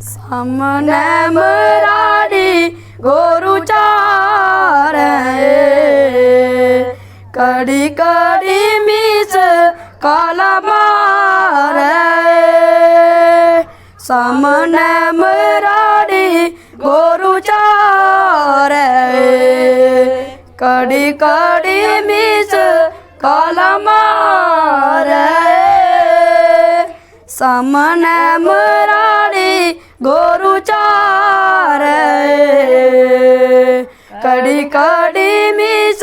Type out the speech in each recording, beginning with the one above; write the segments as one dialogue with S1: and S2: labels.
S1: सामने मराड़ी गोरु चारे कड़ी कड़ी मीस काला मारे सामने मराड़ी गोरु चारे कड़ी कड़ी मीस काला मारे सामने मराड़ी गोरु चारे कड़ी कड़ी मीस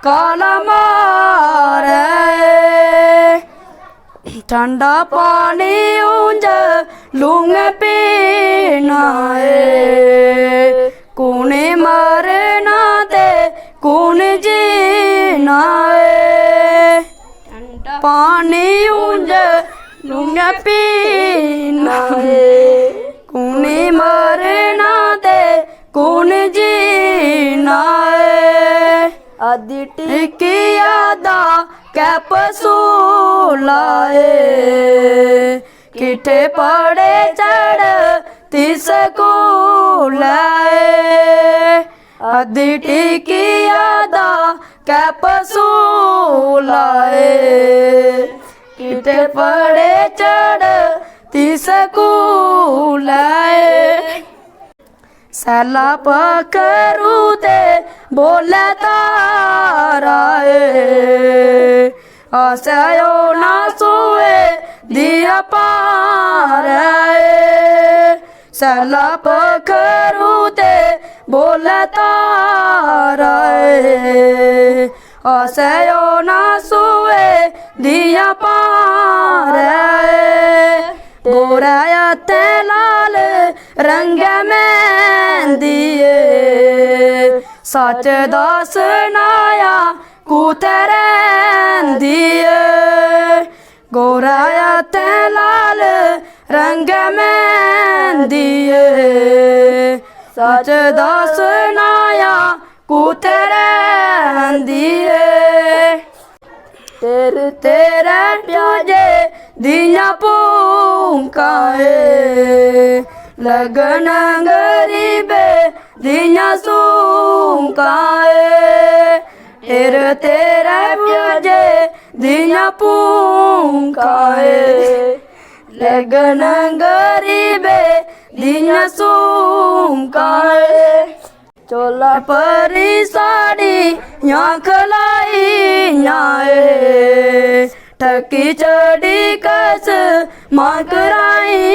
S1: काला मारे ठंडा पानी ऊंज लूंग पीना है कूने मरना ते कून जीना है पानी ऊंज लूंग पीना है कूने मरना ते कून जीना है आदि टिकिया दा कैपसूलाए किठे पड़े चढ़ तिस कूलाए आदि टिकिया दा कैपसूलाए किठे पड़े चढ़ तिस कूलाए सैला पकरू ते बोले तारा आसयो ना सोए दिया पार सैला पकरू ते बोले तारा आसयो ना सोए दिया पार गोराया ते लाल रंग में दिए सच दस नाया कुतरे दिए गोराया ते लाल रंग में दिए सच दस नाया कुतरे दिए तेरे तेरे प्याजे दिया पूंकाए लगन गरीबे दिया सूंकाए तेरे तेरे प्याजे दिया पूंकाए लगन गरीबे दिया सूंकाए चोला परी साड़ी यहाँ खलाई यहाँ ठकी चढ़ी कस माँ कराई